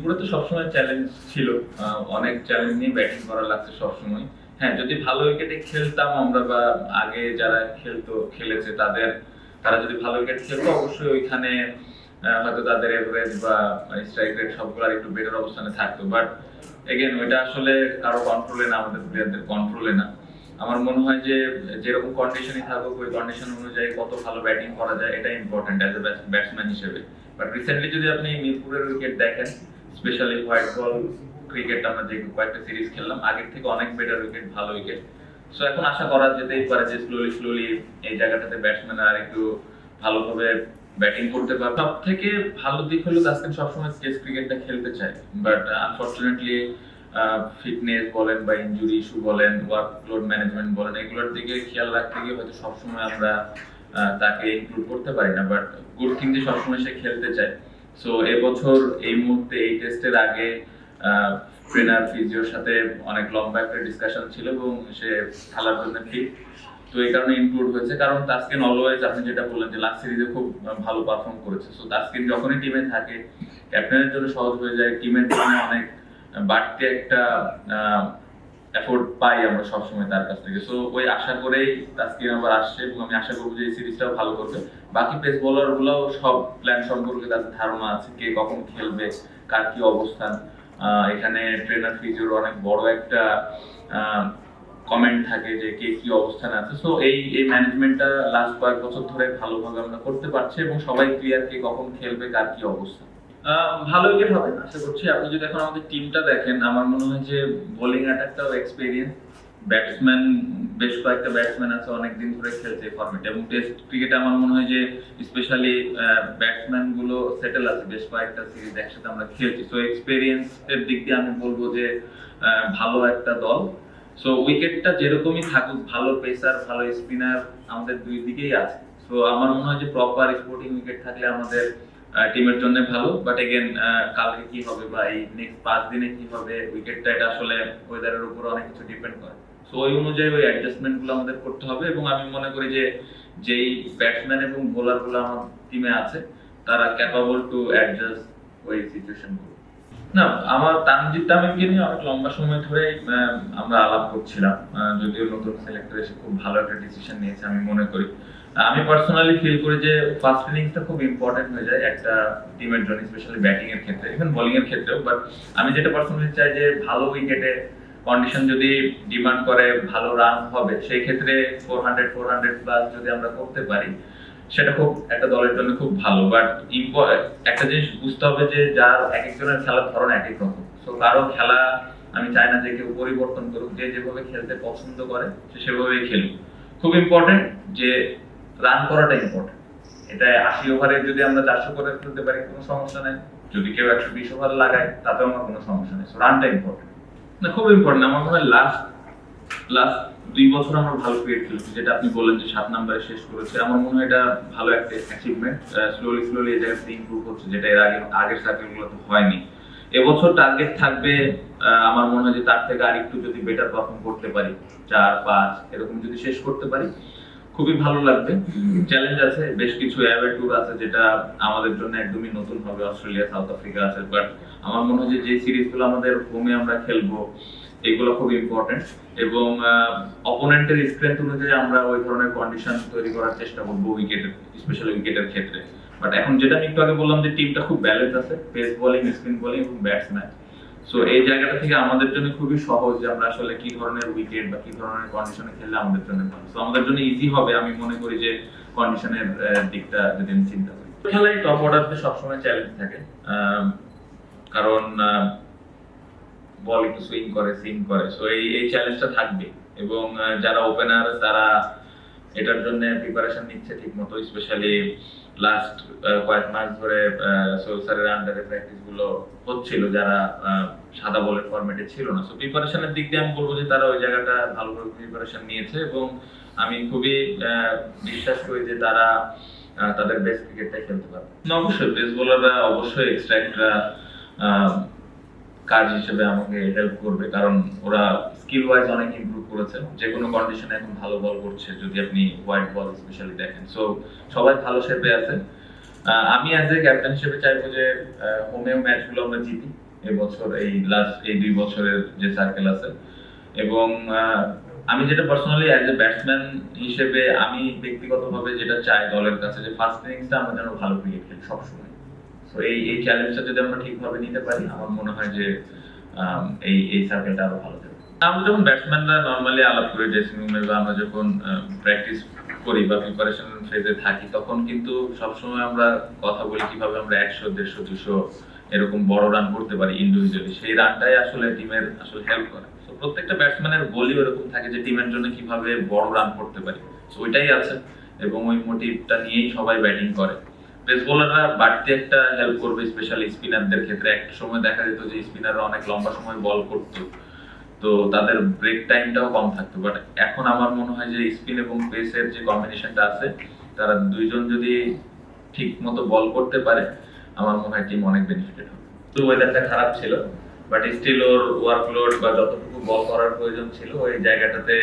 মিরপুরে তো সবসময় চ্যালেঞ্জ ছিল, অনেক চ্যালেঞ্জ নিয়ে ব্যাটিং করা লাগছে সবসময়। হ্যাঁ, যদি ভালো উইকেটে খেলতাম আমরা বা আগে যারা খেলেছে তারা যদি ভালো উইকেট খেলতো অবশ্যই ওইখানে হয়তো তাদের এভারেজ বা স্ট্রাইক রেট সবগুলো একটু বেটার অবস্থানে থাকতো। বাট এগেন ওইটা আসলে কারো কন্ট্রোলে না, আমাদের প্লেয়ারদের কন্ট্রোলে না। আমার মনে হয় যে যেরকম কন্ডিশনই থাকুক ওই কন্ডিশন অনুযায়ী কত ভালো ব্যাটিং করা যায় এটা ইম্পর্টেন্ট অ্যাজ এ ব্যাটসম্যান হিসেবে। বাট রিসেন্টলি যদি আপনি মিরপুরের উইকেট দেখেন, স্পেশালি হোয়াইট বল ক্রিকেট আমরা যে কয়েকটা সিরিজ খেললাম, আগের থেকে অনেক বেটার উইকেট, ভালো উইকেট। সো এখন আশা করা যেতেই পারে যে স্লোলি এই জায়গাটাতে ব্যাটসম্যান আর একটু ভালোভাবে ব্যাটিং করতে পারে। সব থেকে ভালো দিক হলো তাসকিন সবসময় টেস্ট ক্রিকেটটা খেলতে চায়, বাট আনফরচুনেটলি ফিটনেস বলেন বা ইনজুরি ইস্যু বলেন, ওয়ার্কলোড ম্যানেজমেন্ট বলেন, এগুলোর দিকে খেয়াল রাখতে গিয়ে হয়তো সবসময় আমরা তাকে ইনক্লুড করতে পারি না। বাট গুড থিং যে সবসময় সে খেলতে চায়। সো এবছর এই মুহূর্তে এই টেস্টের আগে ট্রেনার ফিজিওর সাথে অনেক লম্বা একটা ডিসকাশন ছিল এবং সে খেলার জন্য ফিট, তো এই কারণে ইনক্লুড হয়েছে। কারণ তাসকিন অলওয়েজ, আপনি যেটা বললেন যে লাস্ট সিরিজে খুব ভালো পারফর্ম করেছে, সো তাসকিন যখনই টিমে থাকে ক্যাপ্টেনের জন্য সহজ হয়ে যায়, টিমের জন্য অনেক বাড়তি একটা এফোর্ট পাই আমরা সবসময় তার কাছ থেকে। সো ওই আশা করেই তাসকিন আবার আসছে এবং আমি আশা করবো যে এই সিরিজটাও ভালো করবে। বাকি পেস বোলার গুলাও সব প্ল্যান সম্পর্কে তাদের ধারণা আছে, কে কখন খেলবে, কার কি অবস্থান। এখানে ট্রেনার ফিজিওর অনেক বড় একটা কমেন্ট থাকে যে কে কি অবস্থানে আছে। সো এই ম্যানেজমেন্টটা লাস্ট কয়েক বছর ধরে ভালোভাবে আমরা করতে পারছি এবং সবাই ক্লিয়ার কে কখন খেলবে, কার কি অবস্থা। ভালো উইকেট হবে আশা করছি। আপনি যদি এখন আমাদের টিমটা দেখেন, আমার মনে হয় যে বোলিং অ্যাটাকটাও এক্সপেরিয়েন্স, ব্যাটসম্যান বেশ কয়েকটা ব্যাটসম্যান আছে অনেকদিন ধরে খেলছে এই ফরম্যাটে, এবং টেস্ট ক্রিকেটে আমার মনে হয় যে স্পেশালি ব্যাটসম্যান গুলো সেটেল আছে, বেশ কয়েকটা সিরিজ একসাথে আমরা খেলছি। সো এক্সপেরিয়েন্স এর দিক দিয়ে আমি বলবো যে ভালো একটা দল। সো উইকেটটা যেরকমই থাকুক, ভালো পেসার ভালো স্পিনার আমাদের দুই দিকেই আছে। সো আমার মনে হয় যে প্রপার স্পোর্টিং উইকেট থাকলে আমাদের টিমের জন্য ভালো। বাট এগেন কালকে কি হবে বা এই নেক্সট 5 দিনে কি হবে উইকেটটা, এটা আসলে ওয়েদারের উপর অনেক কিছু ডিপেন্ড করে। সো ওই অনুযায়ী ওই অ্যাডজাস্টমেন্ট গুলো আমাদের করতে হবে এবং আমি মনে করি যে যেই ব্যাটসম্যান এবং বোলার গুলো আমার টিমে আছে তারা ক্যাপাবল টু অ্যাডজাস্ট ওই সিচুয়েশন গুলো। না, আমার তানজিদ তামিমকে নিয়ে অনেক লম্বা সময় ধরে আমরা আলাপ করছিলাম, যদিও নতুন সিলেক্টর এসে খুব ভালো একটা ডিসিশন নিয়েছে আমি মনে করি। আমি পার্সোনালি ফিল করি যে ফার্স্ট ইনিংসটা খুব ইম্পর্টেন্ট হয়ে যায় একটা টিমের জন্য, স্পেশালি ব্যাটিং এর ক্ষেত্রে, ইভেন বোলিং এর ক্ষেত্রেও। বাট আমি যেটা পার্সোনালি চাই যে ভালো উইকেটে কন্ডিশন যদি ডিমান্ড করে ভালো রান হবে, সেই ক্ষেত্রে 400 প্লাস যদি আমরা করতে পারি সেটা খুব একটা দলের জন্য খুব ভালো। বাট একটা জিনিস বুঝতে হবে যে যার এক একজনের খেলার ধরন এক এক রকম। সো কারো খেলা আমি চাই না যে কেউ পরিবর্তন করুক, যে যেভাবে খেলতে পছন্দ করে সে সেভাবেই খেলুক। খুব ইম্পর্টেন্ট যে রান করাটা ইম্পর্টেন্ট। এটা 80 ওভারে যদি আমরা 400 করে খেলতে পারি কোনো সমস্যা নেই, যদি কেউ 120 ওভার লাগায় তাতেও আমার কোনো সমস্যা নেই। সো রানটা ইম্পর্টেন্ট, না খুব ইম্পর্টেন্ট। আমার মনে হয় লাস্ট লাস্ট 2 বছর আমরা ভালো ক্রিকেট খেলছি, যেটা আপনি বললেন যে 7 নম্বরে শেষ করেছে, আমার মনে হয় এটা ভালো একটা অ্যাচিভমেন্ট। স্লোলি এই জায়গাতে ইমপ্রুভ হচ্ছে, যেটা এর আগের সার্কেলগুলোতে হয়নি। এবছর টার্গেট থাকবে আমার মনে হয় যে তার থেকে আরেকটু যদি বেটার পারফর্ম করতে পারি, 4-5 এরকম যদি শেষ করতে পারি খুবই ভালো লাগবে। চ্যালেঞ্জ আছে, বেশ কিছু অ্যাওয়ে ট্যুর আছে যেটা আমাদের জন্য একদমই নতুন হবে, অস্ট্রেলিয়া সাউথ আফ্রিকা আছে। বাট আমার মনে হয় যে সিরিজগুলো আমাদের হোমে আমরা খেলবো এগুলো খুব ইম্পর্টেন্ট, এবং অপোনেন্টের স্ট্রেংথ অনুযায়ী আমরা ওই ধরনের কন্ডিশন তৈরি করার চেষ্টা করবো উইকেটের, স্পেশালি উইকেটের ক্ষেত্রে। বাট এখন যেটা আমি একটু আগে বললাম যে টিমটা খুব ব্যালেন্স আছে, পেস বোলিং, স্পিন বোলিং এবং ব্যাটসম্যান। সো এই জায়গাটা থেকে আমাদের জন্য খুবই সহজ যে আমরা আসলে কি ধরনের উইকেট বা কি ধরনের কন্ডিশনে খেললে আমাদের জন্য ভালো। সো আমাদের জন্য ইজি হবে আমি মনে করি যে কন্ডিশনের দিকটা যদি আমি চিন্তা করি। খেলায় টপ অর্ডারতে সবসময় চ্যালেঞ্জ থাকে, কারণ বল একটু সুইং করে সিম করে। সো এই চ্যালেঞ্জটা থাকবে, এবং যারা ওপেনার তারা এটার জন্য প্রিপারেশন নিচ্ছে ঠিকমতো, স্পেশালি লাস্ট কয়েক মাস ধরে সোলসারের আন্ডারে প্র্যাকটিস গুলো হচ্ছিল যারা সাদা বলের ফরম্যাটে ছিল না। সো প্রিপারেশনের দিক দিয়ে আমি বলবো যে তারা ওই জায়গাটা ভালোভাবে প্রিপারেশন নিয়েছে, এবং আমি খুবই বিশ্বাস করি যে তারা তাদের বেস্ট ক্রিকেটটাই খেলতে পারবে। অবশ্যই পেস বোলাররা অবশ্যই এক্সট্রা একটা কাজ হিসেবে আমাকে হেল্প করবে, কারণ ওরা স্কিল ওয়াইজ অনেক ইমপ্রুভ করেছে, যে কোনো কন্ডিশনে এখন ভালো বল করছে যদি আপনি হোয়াইট বল স্পেশালি দেখেন। সো সবাই ভালো শেপে আছে। আমি অ্যাজ এ ক্যাপ্টেন হিসেবে চাইবো যে হোমেও ম্যাচগুলো আমরা জিতি, এবছর এই 2 বছরের যে সার্কেল আছে। এবং আমি যেটা পার্সোনালি অ্যাজ এ ব্যাটসম্যান হিসেবে আমি ব্যক্তিগতভাবে যেটা চাই দলের কাছে, যে ফার্স্ট ইনিংসটা আমরা যেন ভালো ক্রিকেট খেলি সবসময়। তো এই চ্যালেঞ্জটা যদি আমরা ঠিকভাবে নিতে পারি, আমার মনে হয় যে এই সার্কেলটা আরো ভালো যাবে। আমরা যখন ব্যাটসম্যানরা নর্মালি আলাপ করি ড্রেসিং রুমে, বা আমরা যখন প্র্যাকটিস করি বা প্রিপারেশন ফেজে থাকি, তখন কিন্তু সবসময় আমরা কথা বলি কিভাবে আমরা 100, 150, 200 এরকম বড় রান করতে পারি ইন্ডিভিজুয়ালি। সেই রানটাই আসলে টিমের আসলে হেল্প করে। তো প্রত্যেকটা ব্যাটসম্যানের গোলই এরকম থাকে যে টিমের জন্য কিভাবে বড় রান করতে পারি, তো ওইটাই আছে এবং ওই মোটিভটা নিয়েই সবাই ব্যাটিং করে। পেস বোলাররা বাড়তি একটা হেল্প করবে, স্পেশালি স্পিনারদের ক্ষেত্রে। একটা সময় দেখা যেত যে স্পিনাররা অনেক লম্বা সময় বল করতো, তো তাদের ব্রেক টাইমটাও কম থাকতো। বাট এখন আমার মনে হয় যে স্পিন এবং পেসের যে কম্বিনেশনটা আছে, তারা দুইজন যদি ঠিক মতো বল করতে পারে, আমার মনে হয় টিম অনেক বেনিফিটেড হবে। তো ওয়েদারটা খারাপ ছিল, বাট স্টিল ওর ওয়ার্কলোড বা যতটুকু বল করার প্রয়োজন ছিল ওই জায়গাটাতে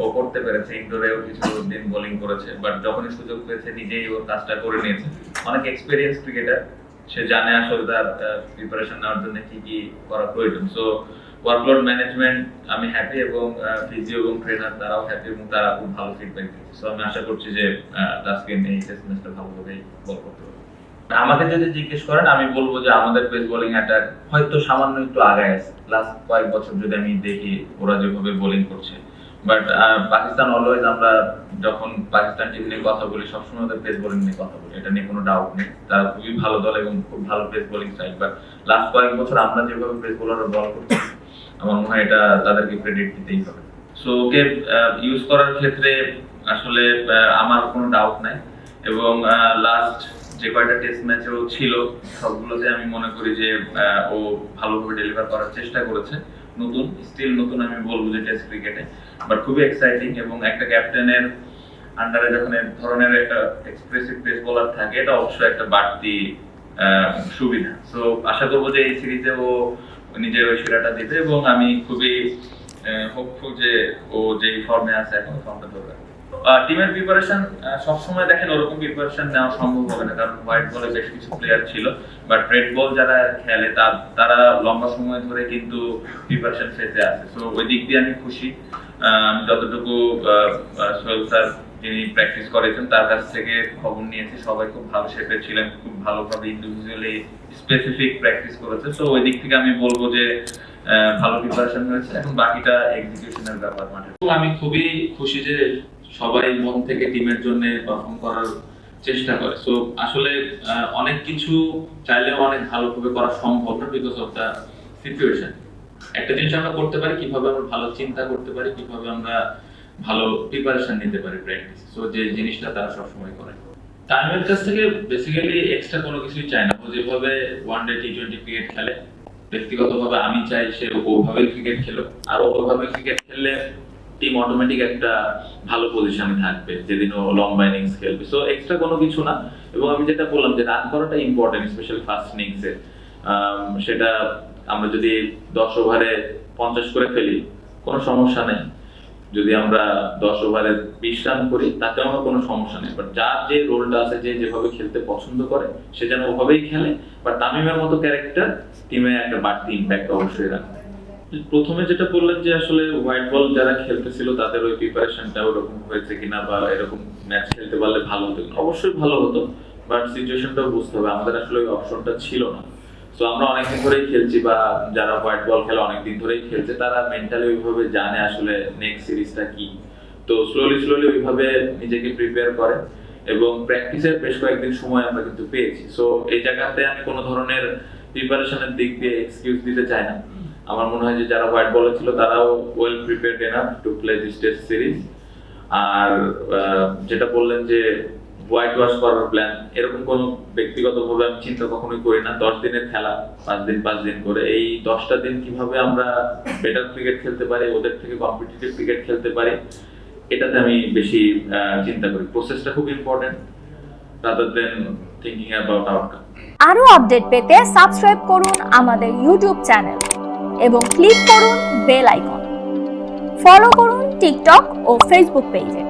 ও করতে পেরেছে। ইনডোরেও কিছু দিন বোলিং করেছে, বাট যখনই সুযোগ পেয়েছে নিজেই ওর কাজটা করে নিয়েছে। অনেক এক্সপেরিয়েন্স ক্রিকেটার, সে জানে আসলে তার প্রিপারেশন নেওয়ার জন্য কি কি করা প্রয়োজন। সো ওয়ার্কলোড ম্যানেজমেন্ট আমি হ্যাপি, এবং ফিজিও এবং ট্রেনার তারাও হ্যাপি, এবং তারা খুব ভালো ফিডব্যাক দিচ্ছে। সো আমি আশা করছি যে আজকে এই টেস্ট ম্যাচটা ভালোভাবেই বল করতে পারবো। আমাকে যদি জিজ্ঞেস করেন, আমি বলবো যে আমাদের পেস বোলিং অ্যাটাক হয়তো সামান্য একটু আগায় আছে লাস্ট কয়েক বছর যদি আমি দেখি ওরা যেভাবে বোলিং করছে। বাট পাকিস্তান অলওয়েজ, আমরা যখন পাকিস্তান টিম নিয়ে কথা বলি সবসময় ওদের পেস বোলিং নিয়ে কথা বলি, এটা নিয়ে কোনো ডাউট নেই। তারা খুবই ভালো দল এবং খুব ভালো pace bowling side. But last কয়েক বছর আমরা যেভাবে পেস বোলাররা বল করছি, আমার মনে হয় এটা তাদেরকে ক্রেডিট দিতেই হবে। সো ওকে ইউজ করার ক্ষেত্রে আসলে আমার কোনো ডাউট নাই। এবং লাস্ট যে কয়টা টেস্ট ম্যাচেও ছিল সবগুলোতে আমি মনে করি যে ও ভালোভাবে ডেলিভার করার চেষ্টা করেছে। স্টিল নতুন আমি বলবো যে টেস্ট ক্রিকেটে, বাট খুবই এক্সাইটিং। এবং একটা ক্যাপ্টেনের আন্ডারে যখন এই ধরনের একটা এক্সপ্রেসিভ পেস বোলার থাকে, এটা অবশ্যই একটা বাড়তি সুবিধা। সো আশা করবো যে এই সিরিজে ও নিজের ওই সেরাটা দিবে, এবং আমি খুবই হোপফুল যে ও যে ফর্মে আছে এখন ফর্মটা ধরে রাখবে। টিমের প্রিপারেশন সবসময় দেখেন ওরকম প্রিপারেশন নেওয়া সম্ভব হবে না, কারণ হোয়াইট বলে বেশ কিছু প্লেয়ার ছিল। বাট রেড বল যারা খেলে তারা লম্বা সময় ধরে কিন্তু প্রিপারেশন ফেজে আছে। সো ওই দিক দিয়ে আমি খুশি। আমি যতটুকু সোহেল স্যার যিনি প্র্যাকটিস করেছেন তার কাছ থেকে খবর নিয়েছি, সবাই খুব ভালো শেপে ছিলেন, খুব ভালোভাবে ইন্ডিভিজুয়ালি স্পেসিফিক প্র্যাকটিস করেছে। সো ওই দিক থেকে আমি বলবো যে ভালো প্রিপারেশন হয়েছে, এখন বাকিটা এক্সিকিউশনের ব্যাপার মাঠে। আমি খুবই খুশি যে সবাই মন থেকে টিমের জন্য পারফর্ম করার চেষ্টা করে। সো আসলে অনেক কিছু চাইলেও অনেক ভালোভাবে করা সম্ভব না, বিকজ অফ দ্য সিচুয়েশন। একটা জিনিস আমরা করতে পারি, কিভাবে আমরা ভালো চিন্তা করতে পারি, কিভাবে আমরা ভালো প্রিপারেশন নিতে পারি প্র্যাকটিস। সো যে জিনিসটা তারা সবসময় করে। টাইমের কাছ থেকে বেসিক্যালি এক্সট্রা কোনো কিছুই চাই না। ও যেভাবে ওয়ানডে টি-20 ক্রিকেট খেলে, ব্যক্তিগতভাবে আমি চাই সে ওভাবে ক্রিকেট খেলো। আর ওভাবে ক্রিকেট খেললে টিম অটোমেটিক একটা ভালো পজিশনে থাকবে যেদিন ও লম্বা ইনিংস খেলবে। সো এক্সট্রা কোনো কিছু না। এবং আমি যেটা বললাম যে রান করাটা ইম্পর্টেন্ট, স্পেশালি ফার্স্ট ইনিংসে। সেটা আমরা যদি 10 ওভারে 50 করে ফেলি কোনো সমস্যা নেই। যদি আমরা 10 ওভারে 20 রান করি তাতেও আমার কোনো সমস্যা নেই। বাট যার যে রোলটা আছে, যে যেভাবে খেলতে পছন্দ করে সে যেন ওভাবেই খেলে। বাট তামিমের মতো ক্যারেক্টার টিমে একটা বাড়তি ইম্প্যাক্ট অবশ্যই রাখে। প্রথমে যেটা বললেন যে আসলে হোয়াইট বল যারা খেলতেছিল তাদের ওই প্রিপারেশনটা ওরকম হয়েছে কিনা, বা এরকম ম্যাচ খেলতে পারলে ভালো হতো কিনা, অবশ্যই ভালো হতো। বাট সিচুয়েশনটাও বুঝতে হবে, আমাদের আসলে ওই অপশনটা ছিল না। তো আমরা অনেকদিন ধরেই খেলছি, বা যারা হোয়াইট বল খেলে অনেকদিন ধরেই খেলছে, তারা মেন্টালি ওইভাবে জানে আসলে নেক্সট সিরিজটা কি। তো স্লোলি ওইভাবে নিজেকে প্রিপেয়ার করে, এবং প্র্যাকটিসের বেশ কয়েকদিন সময় আমরা কিন্তু পেয়েছি। সো এই জায়গাতে আমি কোনো ধরনের প্রিপারেশনের দিক দিয়ে এক্সকিউজ দিতে চাই না। আমার মনে হয় যে যারা হোয়াইট বলে ছিল তারাও well prepared enough to play this test series. আর যেটা বললেন যে হোয়াইট ওয়াশ করার প্ল্যান, এরকম কোনো ব্যক্তিগতভাবে আমি চিন্তা কখনোই করি না। 10 দিনের খেলা, 5 দিন করে, এই 10টা দিন কিভাবে আমরা বেটার ক্রিকেট খেলতে পারি, ওদের থেকে কম্পিটিটিভ ক্রিকেট খেলতে পারি, এটাতে আমি বেশি চিন্তা করি। প্রসেসটা খুব important rather than thinking about outcome. আরো আপডেট পেতে সাবস্ক্রাইব করুন আমাদের ইউটিউব চ্যানেল এবং ক্লিক করুন বেল আইকন। ফলো করুন টিকটক ও ফেসবুক পেজে।